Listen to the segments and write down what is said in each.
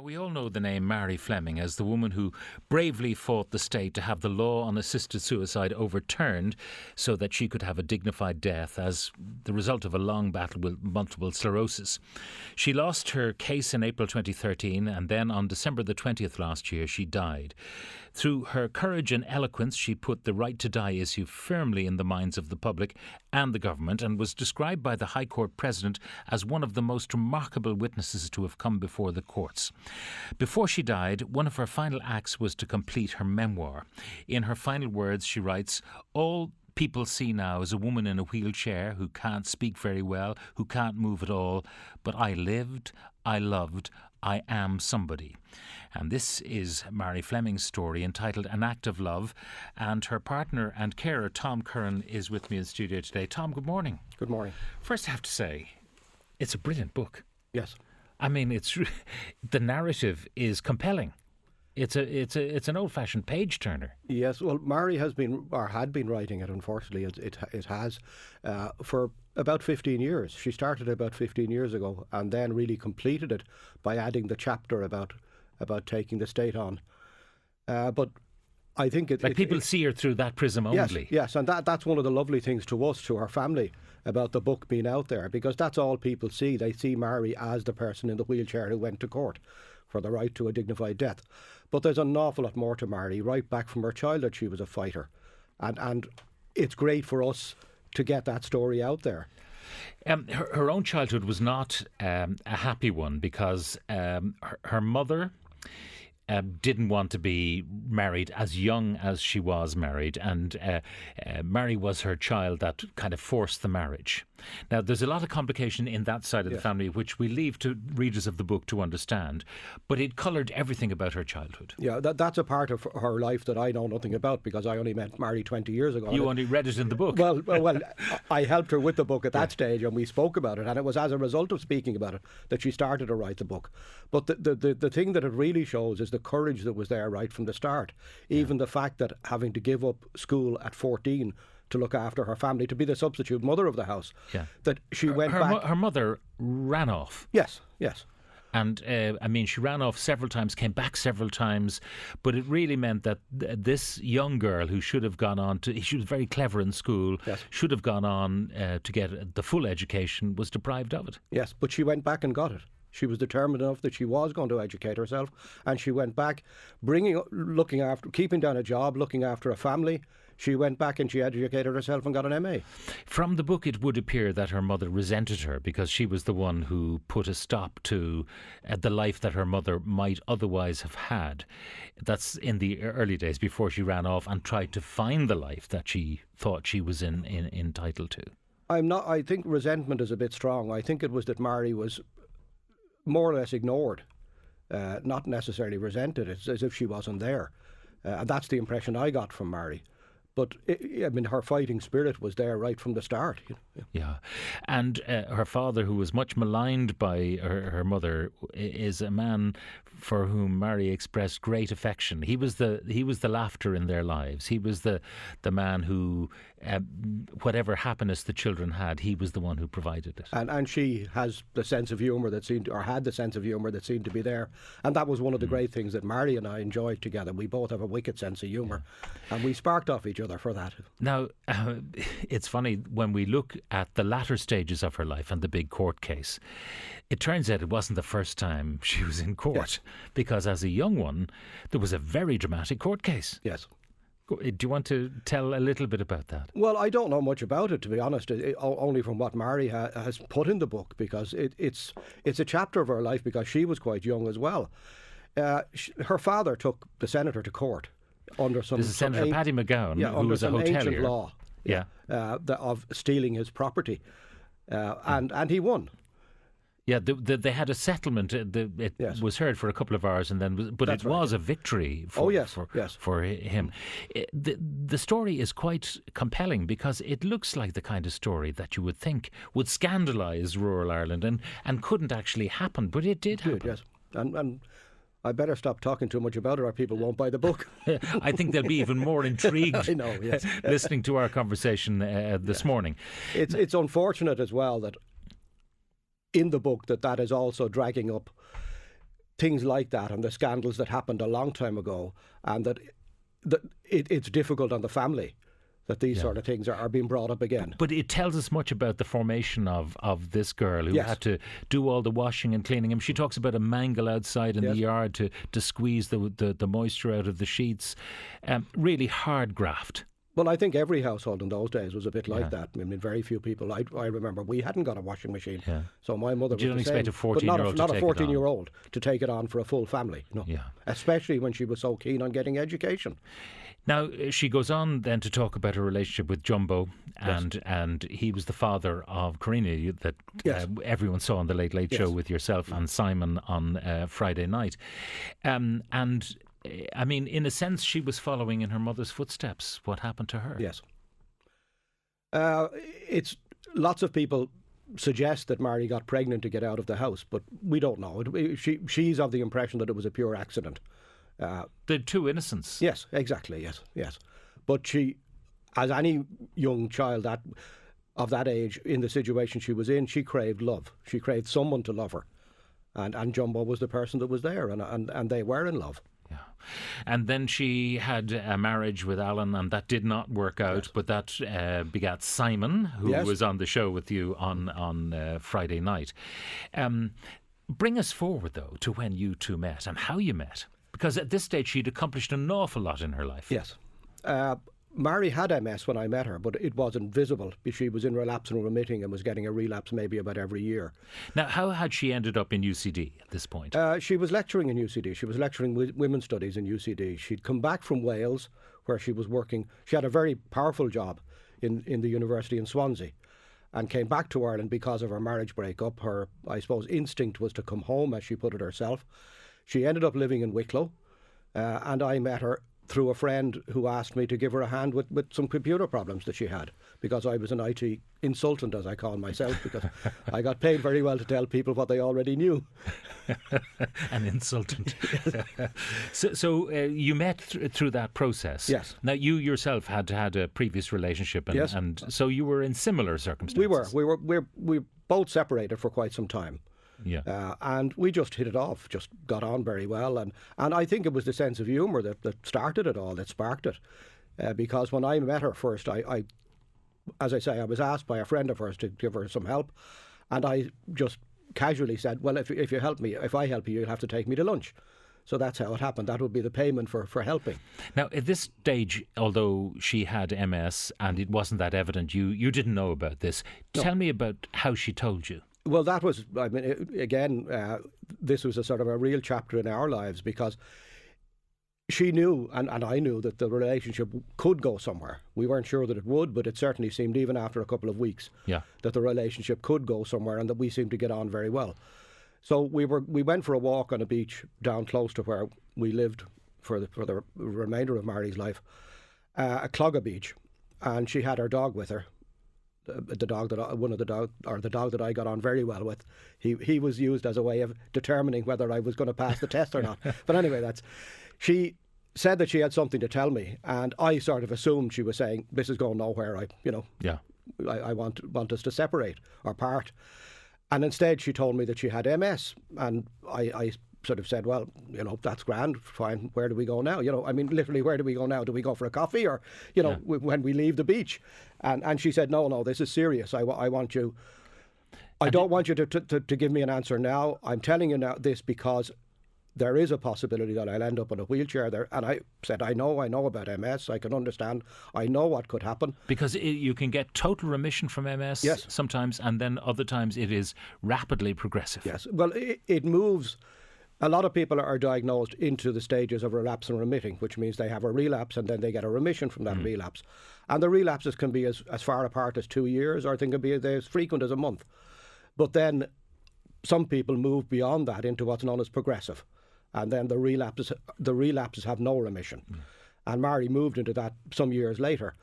We all know the name Marie Fleming as the woman who bravely fought the state to have the law on assisted suicide overturned so that she could have a dignified death as the result of a long battle with multiple sclerosis. She lost her case in April 2013 and then on December the 20th last year she died. Through her courage and eloquence, she put the right to die issue firmly in the minds of the public and the government and was described by the High Court President as one of the most remarkable witnesses to have come before the courts. Before she died, one of her final acts was to complete her memoir. In her final words, she writes, "All people see now is a woman in a wheelchair who can't speak very well, who can't move at all, but I lived, I loved, I am somebody." And this is Marie Fleming's story entitled An Act of Love. And her partner and carer, Tom Curran, is with me in the studio today. Tom, good morning. Good morning. First, I have to say, it's a brilliant book. Yes. I mean, the narrative is compelling. It's an old-fashioned page-turner. Yes, well, Marie had been writing it, unfortunately. It has, for about 15 years. She started about 15 years ago and then really completed it by adding the chapter about taking the state on. But I think people see her through that prism only. Yes, and that's one of the lovely things to us, to our family, about the book being out there, because that's all people see. They see Marie as the person in the wheelchair who went to court for the right to a dignified death. But there's an awful lot more to Marie. Right back from her childhood, she was a fighter. And it's great for us to get that story out there. Her own childhood was not a happy one because her mother didn't want to be married as young as she was married, and Marie was her child that kind of forced the marriage. Now, there's a lot of complication in that side of the family, which we leave to readers of the book to understand, but it coloured everything about her childhood. Yeah, that's a part of her life that I know nothing about, because I only met Marie 20 years ago. You only read it in the book. Well, I helped her with the book at that stage, and we spoke about it, and it was as a result of speaking about it that she started to write the book. But the thing that it really shows is the courage that was there right from the start. Even the fact that having to give up school at 14 to look after her family, to be the substitute mother of the house, that she went back. Her mother ran off. Yes. And she ran off several times, came back several times, but it really meant that this young girl who should have gone on to, she was very clever in school, should have gone on to get the full education, was deprived of it. Yes, but she went back and got it. She was determined enough that she was going to educate herself, and she went back, keeping down a job, looking after a family. She went back and she educated herself and got an MA. From the book, it would appear that her mother resented her because she was the one who put a stop to the life that her mother might otherwise have had. That's in the early days before she ran off and tried to find the life that she thought she was entitled to. I think resentment is a bit strong. I think it was that Marie was more or less ignored, not necessarily resented. It's as if she wasn't there. And that's the impression I got from Marie. But, her fighting spirit was there right from the start. Yeah. And her father, who was much maligned by her mother, is a man for whom Marie expressed great affection. He was the laughter in their lives. He was the man who, whatever happiness the children had, he was the one who provided it. And she has the sense of humour had the sense of humour that seemed to be there. And that was one of the great things that Marie and I enjoyed together. We both have a wicked sense of humour. And we sparked off each other for that. Now, it's funny, when we look at the latter stages of her life and the big court case, it turns out it wasn't the first time she was in court, because as a young one, there was a very dramatic court case. Yes. Do you want to tell a little bit about that? Well, I don't know much about it, to be honest, only from what Marie has put in the book, because it's a chapter of her life, because she was quite young as well. Her father took the senator to court under some... There's a Senator Paddy McGowan, who was a hotelier. Law of stealing his property. And he won. Yeah, they had a settlement. It was heard for a couple of hours, and then, but it was a victory for him. The story is quite compelling because it looks like the kind of story that you would think would scandalise rural Ireland and couldn't actually happen, but it did happen. Yes, and I better stop talking too much about it, or people won't buy the book. I think they'll be even more intrigued. I know, yes. Listening to our conversation this morning. It's unfortunate as well that in the book that is also dragging up things like that and the scandals that happened a long time ago, and that it's difficult on the family that these sort of things are being brought up again. But it tells us much about the formation of this girl who had to do all the washing and cleaning. And she talks about a mangle outside in the yard to squeeze the moisture out of the sheets. Really hard graft. Well, I think every household in those days was a bit like that. I mean, very few people. I remember we hadn't got a washing machine, so my mother. You don't expect a 14-year-old not a 14-year-old to take it on for a full family. No, especially when she was so keen on getting education. Now, she goes on then to talk about her relationship with Jumbo, and he was the father of Karina that everyone saw on the Late Late Show with yourself and Simon on Friday night. And I mean, in a sense, she was following in her mother's footsteps. What happened to her? Yes. It's lots of people suggest that Marie got pregnant to get out of the house, but we don't know. She's of the impression that it was a pure accident. The two innocents. Yes, exactly. Yes. But she, as any young child of that age in the situation she was in, she craved love. She craved someone to love her, and Jumbo was the person that was there, and they were in love. Yeah. And then she had a marriage with Alan, and that did not work out, but that begat Simon, who was on the show with you on Friday night. Bring us forward, though, to when you two met and how you met. Because at this stage she'd accomplished an awful lot in her life. Yes. Marie had MS when I met her, but it wasn't visible. She was in relapse and remitting and was getting a relapse maybe about every year. Now, how had she ended up in UCD at this point? She was lecturing in UCD. She was lecturing women's studies in UCD. She'd come back from Wales, where she was working. She had a very powerful job in the university in Swansea, and came back to Ireland because of her marriage breakup. Her, I suppose, instinct was to come home, as she put it herself. She ended up living in Wicklow, and I met her through a friend who asked me to give her a hand with some computer problems that she had, because I was an IT insultant, as I call myself, because I got paid very well to tell people what they already knew. An insultant. So you met through that process. Yes. Now, you yourself had had a previous relationship, and so you were in similar circumstances. We were both separated for quite some time. Yeah. And we just hit it off, just got on very well. And I think it was the sense of humour that started it all, that sparked it. Because when I met her first, I, as I say, I was asked by a friend of hers to give her some help. And I just casually said, well, if you help me, if I help you, you'll have to take me to lunch. So that's how it happened. That would be the payment for helping. Now, at this stage, although she had MS and it wasn't that evident, you didn't know about this. No. Tell me about how she told you. Well, that was, I mean, again, this was a sort of a real chapter in our lives, because she knew, and I knew, that the relationship could go somewhere. We weren't sure that it would, but it certainly seemed, even after a couple of weeks, that the relationship could go somewhere, and that we seemed to get on very well. So we went for a walk on a beach down close to where we lived for the remainder of Marie's life, at Clogga Beach, and she had her dog with her. The dog that I got on very well with. He was used as a way of determining whether I was going to pass the test or not. But anyway, she said that she had something to tell me, and I sort of assumed she was saying, this is going nowhere. I want us to separate or part. And instead she told me that she had MS, and I sort of said, well, that's grand, fine, where do we go now? I mean, literally, where do we go now? Do we go for a coffee, or, when we leave the beach? And she said, no, this is serious. I want you, I don't want you to give me an answer now. I'm telling you now this because there is a possibility that I'll end up in a wheelchair there. And I said, I know about MS. I can understand. I know what could happen. Because you can get total remission from MS sometimes, and then other times it is rapidly progressive. Yes. Well, it moves. A lot of people are diagnosed into the stages of relapse and remitting, which means they have a relapse and then they get a remission from that relapse. And the relapses can be as far apart as 2 years, or they can be as frequent as a month. But then some people move beyond that into what's known as progressive. And then the relapses have no remission. And Marie moved into that some years later.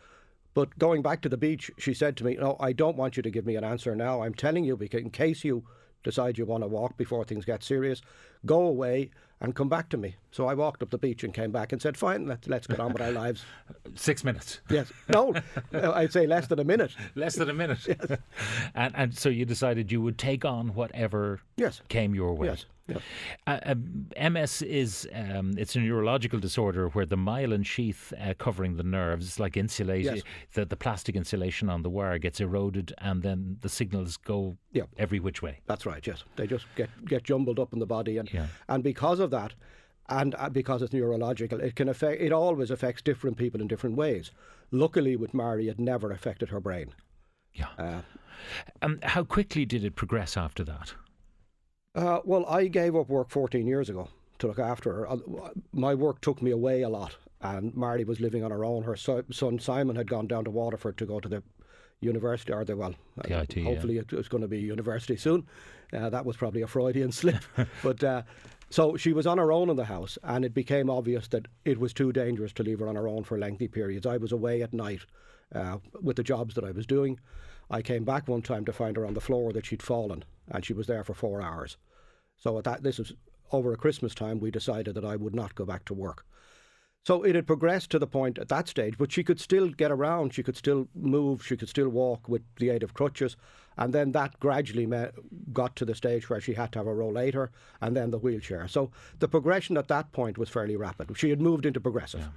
But going back to the beach, she said to me, no, I don't want you to give me an answer now. I'm telling you, because in case you decide you want to walk before things get serious, go away and come back to me. So I walked up the beach and came back and said, fine, let's get on with our lives. 6 minutes. Yes. No, I'd say less than a minute. Less than a minute. Yes. And so you decided you would take on whatever came your way. Yes. MS is it's a neurological disorder where the myelin sheath covering the nerves, like insulation, the plastic insulation on the wire gets eroded, and then the signals go every which way. That's right. Yes, they just get jumbled up in the body, and because of that, and because it's neurological, it always affects different people in different ways. Luckily, with Marie, it never affected her brain. Yeah. How quickly did it progress after that? Well, I gave up work 14 years ago to look after her. My work took me away a lot, and Marie was living on her own. Her son Simon had gone down to Waterford to go to the university, or the IT, hopefully it's going to be university soon. That was probably a Freudian slip. But so she was on her own in the house, and it became obvious that it was too dangerous to leave her on her own for lengthy periods. I was away at night with the jobs that I was doing. I came back one time to find her on the floor that she'd fallen, and she was there for 4 hours. So this was over a Christmas time, we decided that I would not go back to work. So it had progressed to the point at that stage, but she could still get around, she could still move, she could still walk with the aid of crutches. And then that gradually got to the stage where she had to have a rollator and then the wheelchair. So the progression at that point was fairly rapid. She had moved into progressive. Yeah.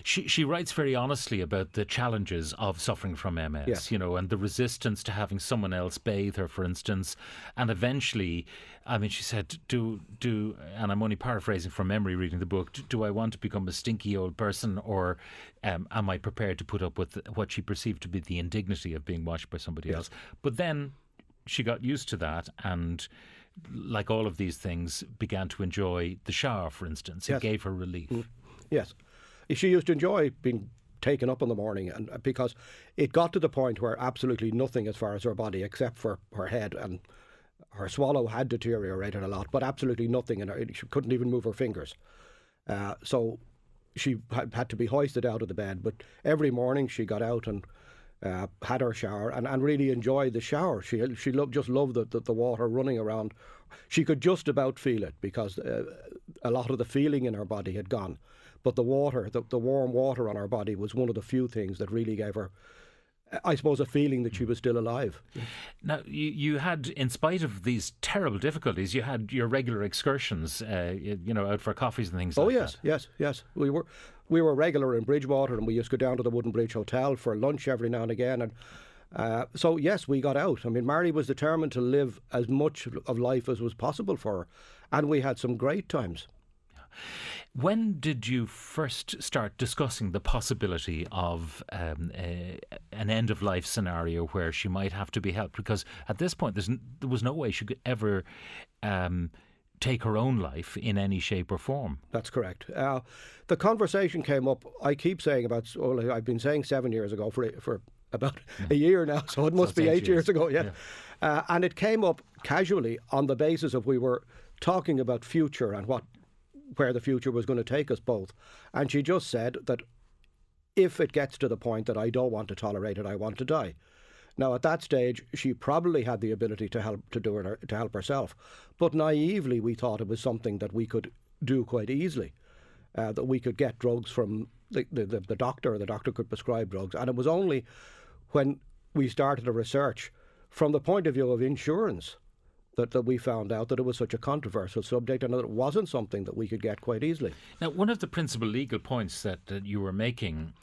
She writes very honestly about the challenges of suffering from MS, and the resistance to having someone else bathe her, for instance. And eventually, I mean, she said, and I'm only paraphrasing from memory reading the book, do I want to become a stinky old person, or am I prepared to put up with what she perceived to be the indignity of being watched by somebody else? But then she got used to that, and like all of these things, began to enjoy the shower, for instance. It gave her relief. Yes. She used to enjoy being taken up in the morning, and because it got to the point where absolutely nothing as far as her body, except for her head, and her swallow had deteriorated a lot, but absolutely nothing in her. She couldn't even move her fingers. So she had to be hoisted out of the bed, but every morning she got out and had her shower and really enjoyed the shower. She just loved the water running around. She could just about feel it because a lot of the feeling in her body had gone. But the water, the warm water on her body was one of the few things that really gave her, I suppose, a feeling that she was still alive. Now, you had, in spite of these terrible difficulties, you had your regular excursions, out for coffees and things like that. Oh, yes. We were regular in Bridgewater, and we used to go down to the Wooden Bridge Hotel for lunch every now and again. And so, yes, we got out. I mean, Marie was determined to live as much of life as was possible for her. And we had some great times. When did you first start discussing the possibility of an end-of-life scenario where she might have to be helped? Because at this point, there was no way she could ever take her own life in any shape or form. That's correct. The conversation came up, I keep saying I've been saying 7 years ago for about a year now, so it must be 8 years ago, and it came up casually on the basis of we were talking about future and where the future was going to take us both. And she just said that if it gets to the point that I don't want to tolerate it, I want to die. Now, at that stage, she probably had the ability to help herself. But naively, we thought it was something that we could do quite easily, that we could get drugs from the doctor, or the doctor could prescribe drugs. And it was only when we started the research from the point of view of insurance that we found out that it was such a controversial subject and that it wasn't something that we could get quite easily. Now, one of the principal legal points that you were making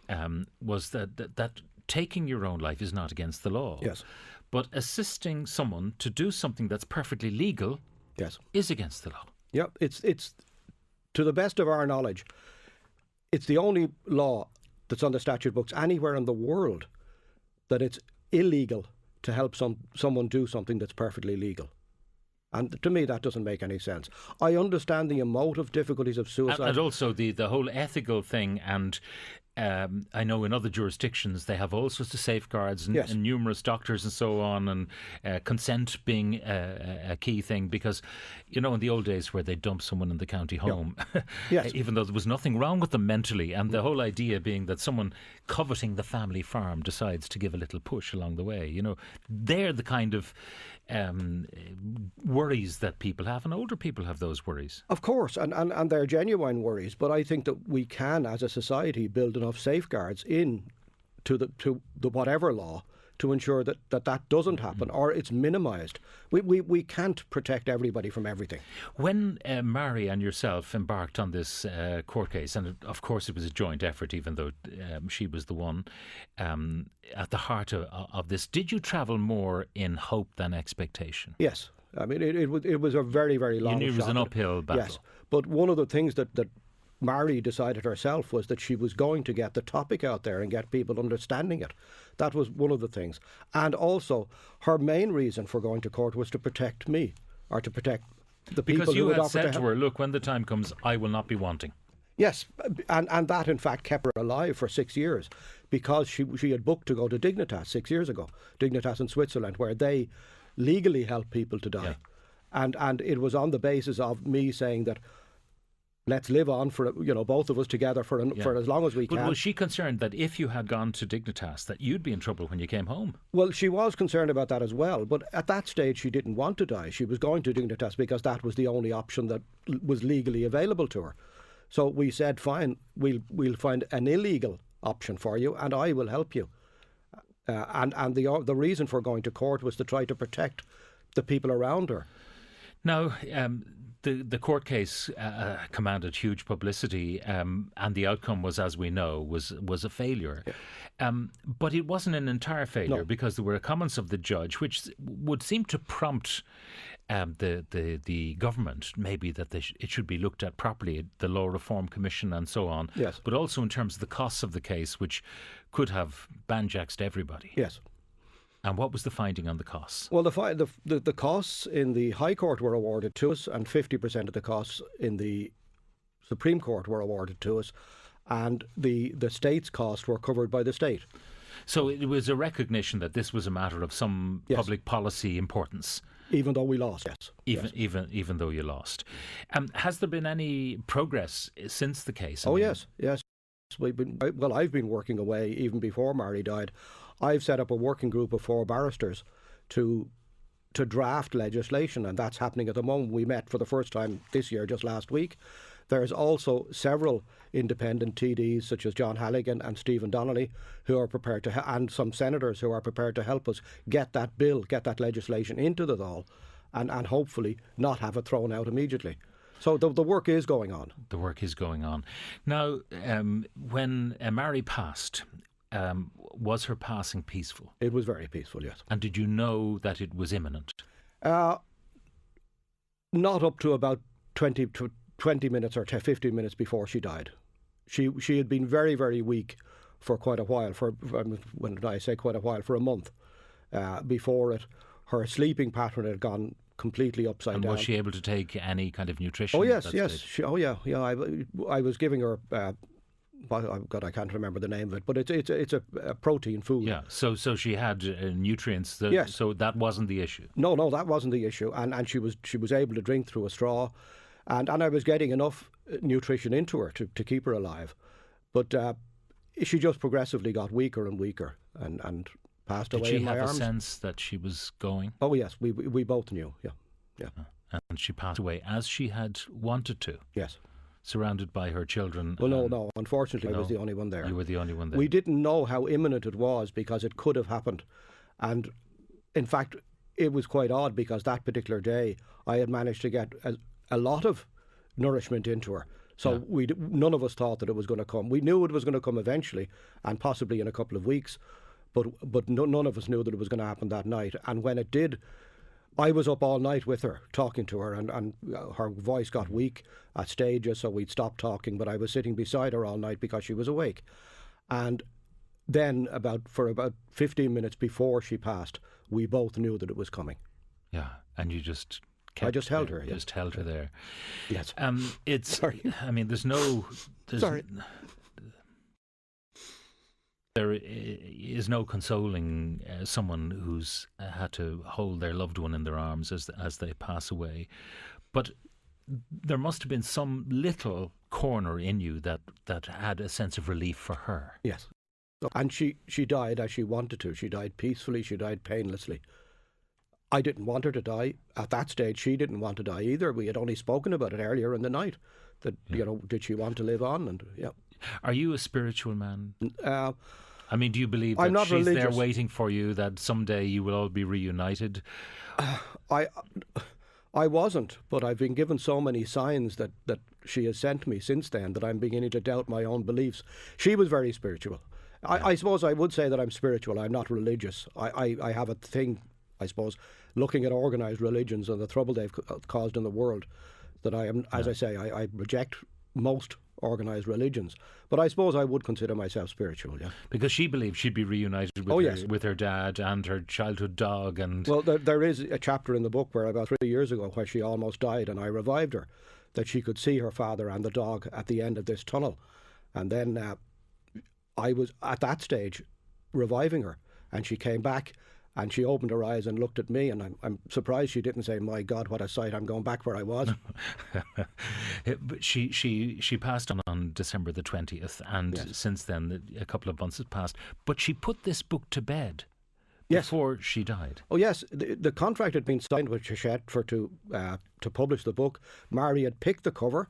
was that taking your own life is not against the law. Yes. But assisting someone to do something that's perfectly legal is against the law. Yeah, it's to the best of our knowledge, it's the only law that's on the statute books anywhere in the world that it's illegal to help someone do something that's perfectly legal. And to me, that doesn't make any sense. I understand the emotive difficulties of suicide. And also the whole ethical thing. And I know in other jurisdictions they have all sorts of safeguards and numerous doctors and so on, and consent being a key thing. Because, in the old days where they dump someone in the county home, even though there was nothing wrong with them mentally, and the whole idea being that someone coveting the family farm decides to give a little push along the way. They're the kind of worries that people have, and older people have those worries. Of course, and they're genuine worries, but I think that we can, as a society, build enough safeguards in to the whatever law to ensure that doesn't happen, or it's minimised. We can't protect everybody from everything. When Marie and yourself embarked on this court case, and of course it was a joint effort, even though she was the one at the heart of this, did you travel more in hope than expectation? Yes. I mean, it was a very, very long shot. You knew it was an uphill battle. Yes. But one of the things that Marie decided herself was that she was going to get the topic out there and get people understanding it. That was one of the things. And also, her main reason for going to court was to protect me, or to protect the people because who would offer to help. Because you had said to her, look, when the time comes, I will not be wanting. Yes, and that in fact kept her alive for 6 years, because she had booked to go to Dignitas 6 years ago, Dignitas in Switzerland, where they legally help people to die. Yeah. And it was on the basis of me saying that let's live on for, both of us together for as long as we can. But was she concerned that if you had gone to Dignitas that you'd be in trouble when you came home? Well, she was concerned about that as well, but at that stage she didn't want to die. She was going to Dignitas because that was the only option that was legally available to her. So we said, fine, we'll find an illegal option for you and I will help you. And the reason for going to court was to try to protect the people around her. Now, the court case commanded huge publicity, and the outcome was, as we know, was a failure. Yeah. But it wasn't an entire failure, because there were comments of the judge which would seem to prompt the government, maybe that it should be looked at properly, the Law Reform Commission and so on. Yes. But also in terms of the costs of the case, which could have banjaxed everybody. Yes. And what was the finding on the costs? Well, the costs in the High Court were awarded to us, and 50% of the costs in the Supreme Court were awarded to us, and the state's costs were covered by the state. So it was a recognition that this was a matter of some public policy importance. Even though we lost, yes. Even though you lost. Has there been any progress since the case? Yes. I've been working away even before Marie died. I've set up a working group of 4 barristers to draft legislation, and that's happening at the moment. We met for the first time this year, just last week. There's also several independent TDs, such as John Halligan and Stephen Donnelly, who are prepared to, and some senators who are prepared to help us get that legislation into the Dáil, and hopefully not have it thrown out immediately. So the work is going on. The work is going on. Now, when Marie passed, was her passing peaceful? It was very peaceful, yes. And did you know that it was imminent? Not up to about 20 minutes or 15 minutes before she died. She had been very, very weak for quite a while, when I say quite a while, for a month before it. Her sleeping pattern had gone completely upside down. And was she able to take any kind of nutrition? Oh yes. I was giving her. God, I can't remember the name of it, but it's a protein food. Yeah. So she had nutrients. Yes. So that wasn't the issue. No, that wasn't the issue, and she was able to drink through a straw, and I was getting enough nutrition into her to keep her alive, but she just progressively got weaker and weaker, and passed away in my arms. Did she have a sense that she was going? Oh yes, we both knew. Yeah. And she passed away as she had wanted to. Yes. Surrounded by her children. Well, no. Unfortunately, I was the only one there. You were the only one there. We didn't know how imminent it was because it could have happened, and in fact, it was quite odd because that particular day I had managed to get a lot of nourishment into her. So none of us thought that it was going to come. We knew it was going to come eventually, and possibly in a couple of weeks, but none of us knew that it was going to happen that night. And when it did, I was up all night with her, talking to her, and her voice got weak at stages, so we'd stopped talking, but I was sitting beside her all night because she was awake. And then for about 15 minutes before she passed, we both knew that it was coming. Yeah, and you just... I just held her. Just held her there. Yes. It's... Sorry. I mean, Sorry. There is no consoling someone who's had to hold their loved one in their arms as they pass away. But there must have been some little corner in you that had a sense of relief for her. Yes. And she died as she wanted to. She died peacefully. She died painlessly. I didn't want her to die. At that stage, she didn't want to die either. We had only spoken about it earlier in the night. That, did she want to live on? And yeah. Are you a spiritual man? I mean, do you believe that she's religious. There waiting for you, that someday you will all be reunited? I wasn't, but I've been given so many signs that she has sent me since then that I'm beginning to doubt my own beliefs. She was very spiritual. I suppose I would say that I'm spiritual. I'm not religious. I have a thing, I suppose, looking at organised religions and the trouble they've caused in the world, that I am, as I say, I reject most organised religions. But I suppose I would consider myself spiritual, yeah. Because she believed she'd be reunited with her dad and her childhood dog. And well, there is a chapter in the book where about 3 years ago where she almost died and I revived her, that she could see her father and the dog at the end of this tunnel. And then I was at that stage reviving her, and she came back and she opened her eyes and looked at me, and I'm surprised she didn't say, "My God, what a sight, I'm going back where I was." But she passed on December the 20th, and since then a couple of months has passed. But she put this book to bed before she died. Oh yes, the contract had been signed with Hachette to publish the book. Marie had picked the cover.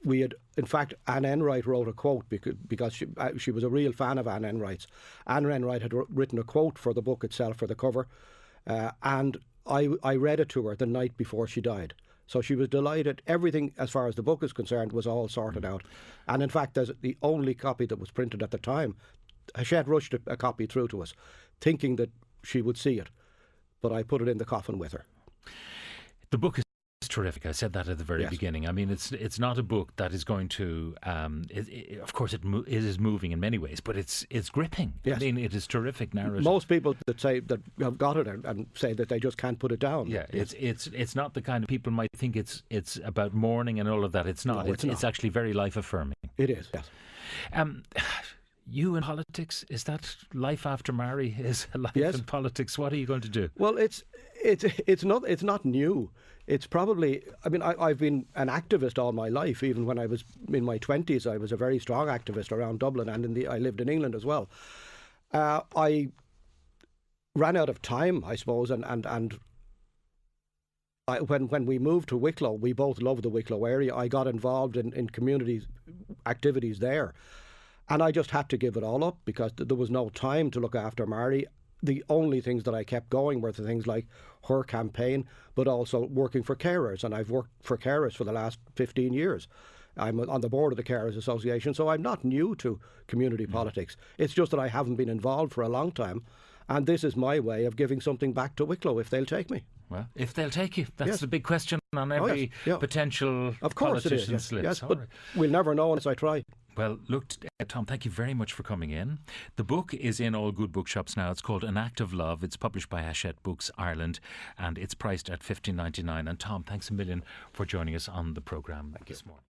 We had, in fact, Anne Enright wrote a quote because she was a real fan of Anne Enright's. Anne Enright had written a quote for the book itself, for the cover, and I read it to her the night before she died. So she was delighted. Everything, as far as the book is concerned, was all sorted out. And in fact, there's the only copy that was printed at the time. Hachette rushed a copy through to us, thinking that she would see it. But I put it in the coffin with her. The book is terrific. I said that at the very beginning. I mean, it's not a book that is going to. Of course, it is moving in many ways, but it's gripping. Yes. I mean, it is terrific narrative. Most people that have got it and say that they just can't put it down. Yeah, it's not the kind of people might think it's about mourning and all of that. It's not. No, it's actually very life affirming. It is. Yes. You in politics, is that life after Marie? Is life in politics? What are you going to do? Well, it's not new. It's probably, I mean, I've been an activist all my life. Even when I was in my 20s, I was a very strong activist around Dublin, and I lived in England as well. I ran out of time, I suppose, and when we moved to Wicklow, we both loved the Wicklow area. I got involved in community activities there. And I just had to give it all up because there was no time to look after Marie. The only things that I kept going were the things like her campaign, but also working for carers. And I've worked for carers for the last 15 years. I'm on the board of the Carers Association, so I'm not new to community politics. It's just that I haven't been involved for a long time. And this is my way of giving something back to Wicklow if they'll take me. Well, if they'll take you, that's the big question on every potential politician's lips. Yes, but we'll never know unless I try. Well, look, Tom, thank you very much for coming in. The book is in all good bookshops now. It's called An Act of Love. It's published by Hachette Books Ireland, and it's priced at $15.99. And Tom, thanks a million for joining us on the programme this morning.